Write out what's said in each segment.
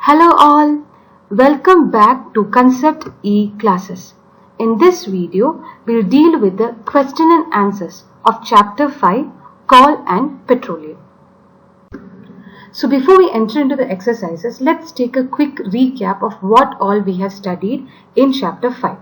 Hello all, welcome back to Concept E classes. In this video, we'll deal with the question and answers of chapter 5, Coal and Petroleum. So before we enter into the exercises, let's take a quick recap of what all we have studied in chapter 5.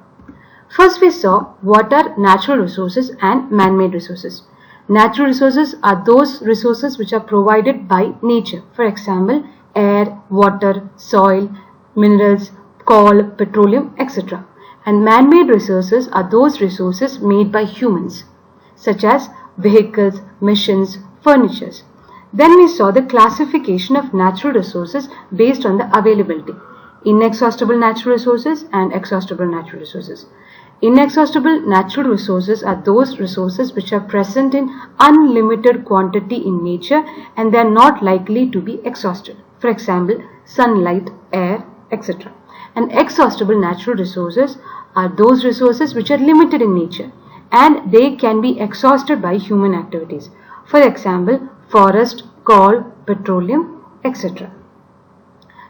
First we saw what are natural resources and man-made resources. Natural resources are those resources which are provided by nature. For example, air, water, soil, minerals, coal, petroleum, etc. And man-made resources are those resources made by humans, such as vehicles, machines, furniture. Then we saw the classification of natural resources based on the availability. Inexhaustible natural resources and exhaustible natural resources. Inexhaustible natural resources are those resources which are present in unlimited quantity in nature and they are not likely to be exhausted. For example, sunlight, air, etc. And exhaustible natural resources are those resources which are limited in nature and they can be exhausted by human activities. For example, forest, coal, petroleum, etc.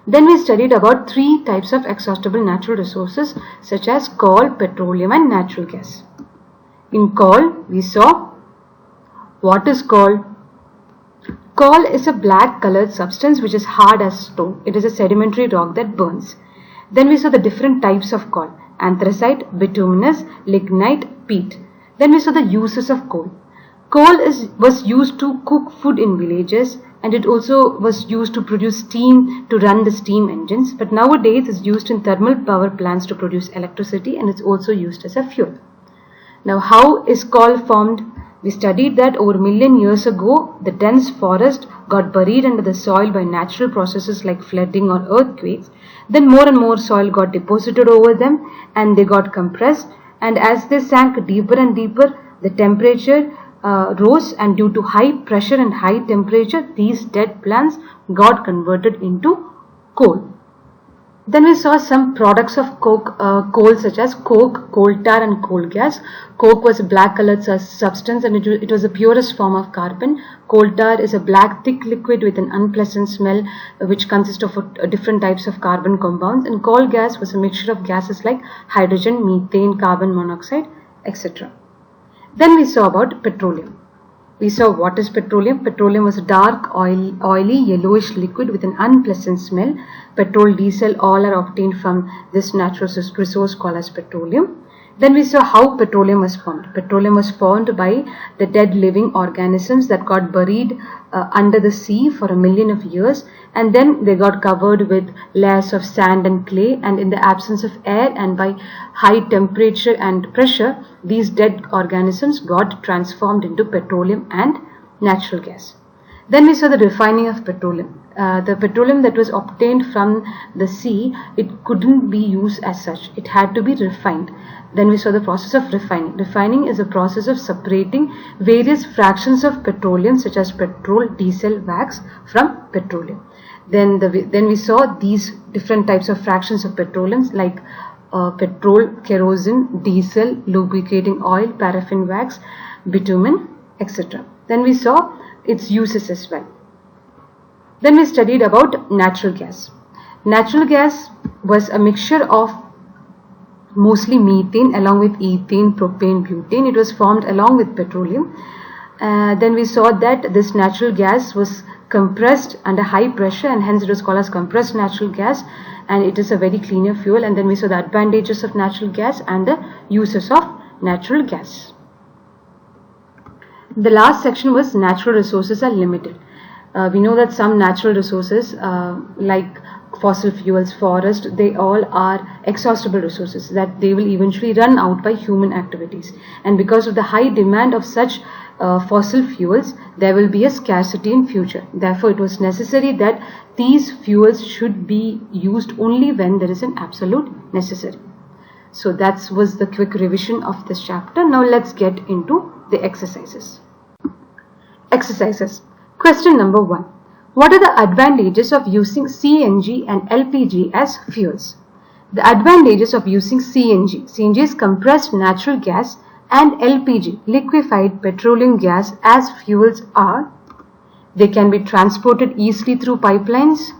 Then we studied about 3 types of exhaustible natural resources such as coal, petroleum and natural gas. In coal, we saw what is coal. Coal is a black colored substance which is hard as stone. It is a sedimentary rock that burns. Then we saw the different types of coal: anthracite, bituminous, lignite, peat. Then we saw the uses of coal. Coal was used to cook food in villages and it also was used to produce steam to run the steam engines. But nowadays it's used in thermal power plants to produce electricity and it's also used as a fuel. Now how is coal formed? We studied that over a million years ago, the dense forest got buried under the soil by natural processes like flooding or earthquakes. Then more and more soil got deposited over them and they got compressed. And as they sank deeper and deeper, the temperature rose, and due to high pressure and high temperature, these dead plants got converted into coal. Then we saw some products of coal such as coke, coal tar and coal gas. Coke was a black colored substance and it was the purest form of carbon. Coal tar is a black thick liquid with an unpleasant smell which consists of different types of carbon compounds. And coal gas was a mixture of gases like hydrogen, methane, carbon monoxide, etc. Then we saw about petroleum. We saw what is petroleum. Petroleum was a dark, oily, yellowish liquid with an unpleasant smell. Petrol, diesel, all are obtained from this natural resource called as petroleum. Then we saw how petroleum was formed. Petroleum was formed by the dead living organisms that got buried under the sea for a million of years, and then they got covered with layers of sand and clay, and in the absence of air and by high temperature and pressure, these dead organisms got transformed into petroleum and natural gas. Then we saw the refining of petroleum. The petroleum that was obtained from the sea, it couldn't be used as such. It had to be refined. Then we saw the process of refining. Refining is a process of separating various fractions of petroleum such as petrol, diesel, wax from petroleum. Then we saw these different types of fractions of petroleum like petrol, kerosene, diesel, lubricating oil, paraffin wax, bitumen, etc. Then we saw its uses as well. Then we studied about natural gas. Natural gas was a mixture of mostly methane along with ethane, propane, butane. It was formed along with petroleum. Then we saw that this natural gas was compressed under high pressure and hence it was called as compressed natural gas, and it is a very cleaner fuel. And then we saw the advantages of natural gas and the uses of natural gas. The last section was natural resources are limited. We know that some natural resources like fossil fuels, forest, they all are exhaustible resources that they will eventually run out by human activities. And because of the high demand of such fossil fuels, there will be a scarcity in future. Therefore, it was necessary that these fuels should be used only when there is an absolute necessary. So that was the quick revision of this chapter. Now let's get into the exercises. Exercises. Question number 1. What are the advantages of using CNG and LPG as fuels? The advantages of using CNG. CNG is compressed natural gas and LPG, liquefied petroleum gas, as fuels are: they can be transported easily through pipelines,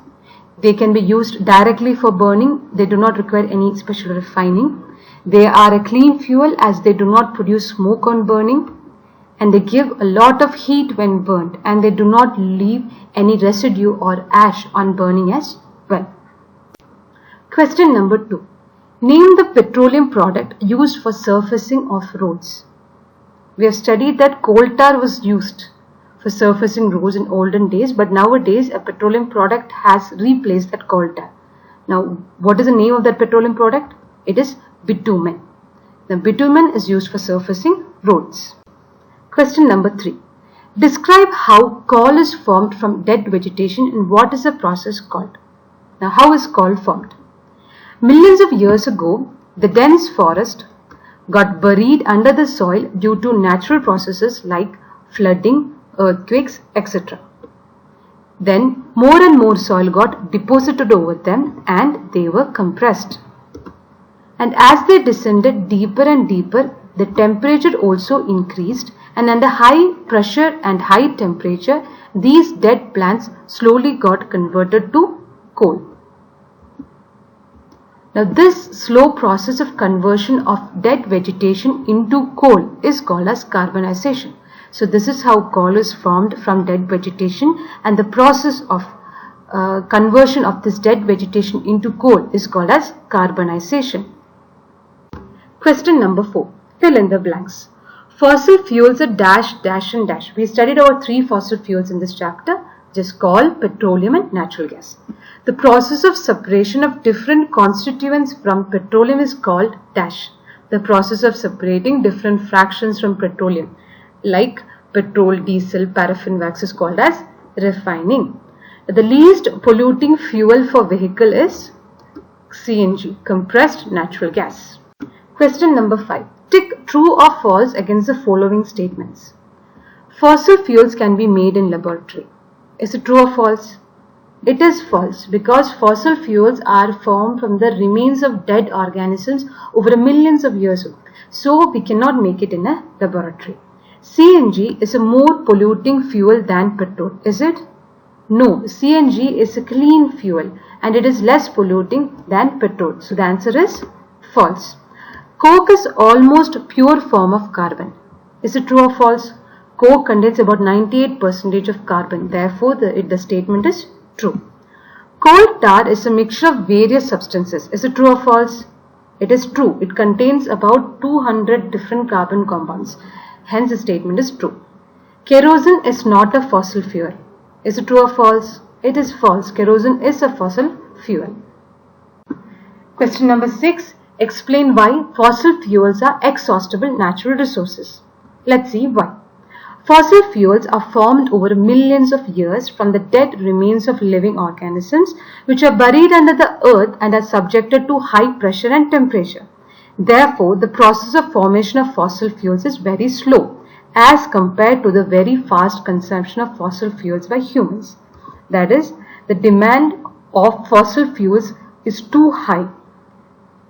They can be used directly for burning. They do not require any special refining. They are a clean fuel as they do not produce smoke on burning, and they give a lot of heat when burnt, and they do not leave any residue or ash on burning as well. Question number 2. Name the petroleum product used for surfacing of roads. We have studied that coal tar was used for surfacing roads in olden days, but nowadays a petroleum product has replaced that coal tar. Now, what is the name of that petroleum product? It is bitumen. The bitumen is used for surfacing roads. Question number 3. Describe how coal is formed from dead vegetation and what is the process called. Now, how is coal formed? Millions of years ago, the dense forest got buried under the soil due to natural processes like flooding, earthquakes, etc. Then more and more soil got deposited over them and they were compressed. And as they descended deeper and deeper, the temperature also increased, and under high pressure and high temperature, these dead plants slowly got converted to coal. Now this slow process of conversion of dead vegetation into coal is called as carbonization. So this is how coal is formed from dead vegetation, and the process of conversion of this dead vegetation into coal is called as carbonization. Question number 4. Fill in the blanks. Fossil fuels are dash, dash and dash. We studied our 3 fossil fuels in this chapter, just coal, petroleum and natural gas. The process of separation of different constituents from petroleum is called dash. The process of separating different fractions from petroleum, like petrol, diesel, paraffin wax, is called as refining. The least polluting fuel for vehicle is CNG, compressed natural gas. Question number 5. Tick true or false against the following statements. Fossil fuels can be made in laboratory. Is it true or false? It is false, because fossil fuels are formed from the remains of dead organisms over millions of years ago. So we cannot make it in a laboratory. CNG is a more polluting fuel than petrol. Is it? No, CNG is a clean fuel and it is less polluting than petrol. So the answer is false. Coke is almost a pure form of carbon. Is it true or false? Coke contains about 98% of carbon. Therefore, the statement is true. Coal tar is a mixture of various substances. Is it true or false? It is true. It contains about 200 different carbon compounds. Hence, the statement is true. Kerosene is not a fossil fuel. Is it true or false? It is false. Kerosene is a fossil fuel. Question number 6. Explain why fossil fuels are exhaustible natural resources. Let's see why. Fossil fuels are formed over millions of years from the dead remains of living organisms which are buried under the earth and are subjected to high pressure and temperature. Therefore, the process of formation of fossil fuels is very slow as compared to the very fast consumption of fossil fuels by humans. That is, the demand of fossil fuels is too high.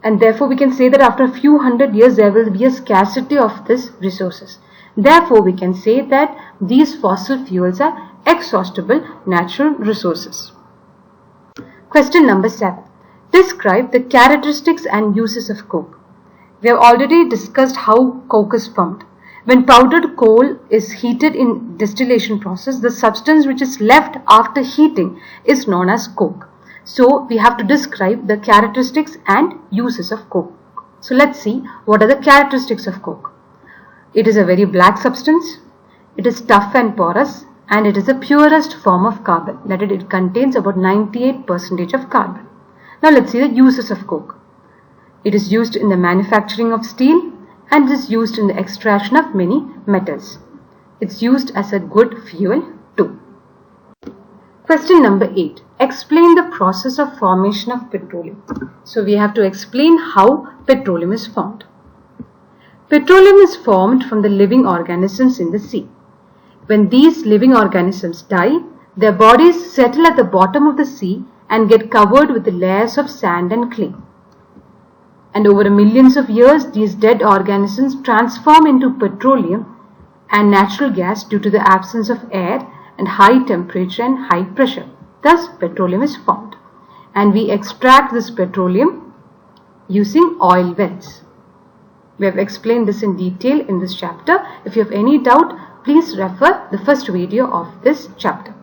And therefore, we can say that after a few hundred years, there will be a scarcity of these resources. Therefore, we can say that these fossil fuels are exhaustible natural resources. Question number 7. Describe the characteristics and uses of coke. We have already discussed how coke is formed. When powdered coal is heated in distillation process, the substance which is left after heating is known as coke. So we have to describe the characteristics and uses of coke. So let's see what are the characteristics of coke. It is a very black substance, it is tough and porous, and it is the purest form of carbon. That is, it contains about 98% of carbon. Now let's see the uses of coke. It is used in the manufacturing of steel and it is used in the extraction of many metals. It's used as a good fuel too. Question number 8. Explain the process of formation of petroleum. So we have to explain how petroleum is formed. Petroleum is formed from the living organisms in the sea. When these living organisms die, their bodies settle at the bottom of the sea and get covered with the layers of sand and clay. And over millions of years, these dead organisms transform into petroleum and natural gas due to the absence of air and high temperature and high pressure. Thus, petroleum is formed. and we extract this petroleum using oil wells. We have explained this in detail in this chapter. If you have any doubt, please refer the first video of this chapter.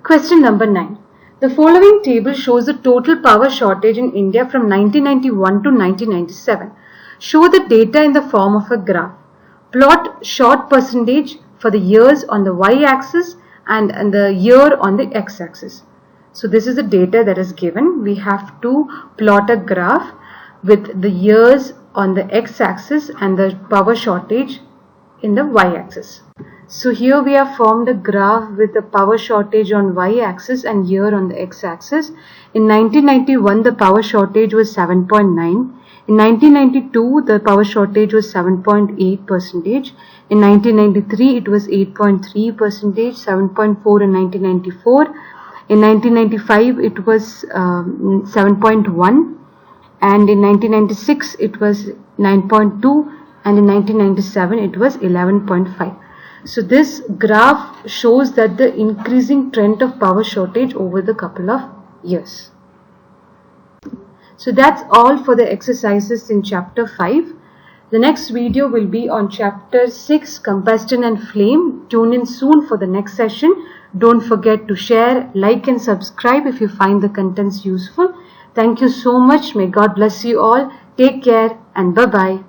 Question number 9. The following table shows the total power shortage in India from 1991 to 1997. Show the data in the form of a graph. Plot short percentage for the years on the y-axis and the year on the x-axis. So this is the data that is given. We have to plot a graph with the years on the x-axis and the power shortage in the y-axis. So here we have formed a graph with the power shortage on y-axis and year on the x-axis. In 1991 the power shortage was 7.9. In 1992 the power shortage was 7.8%. In 1993 it was 8.3%, 7.4 in 1994. In 1995 it was 7.1. And in 1996 it was 9.2, and in 1997 it was 11.5. So this graph shows that the increasing trend of power shortage over the couple of years. So that's all for the exercises in chapter 5. The next video will be on chapter 6, combustion and flame. Tune in soon for the next session. Don't forget to share, like and subscribe if you find the contents useful. Thank you so much. May God bless you all. Take care and bye-bye.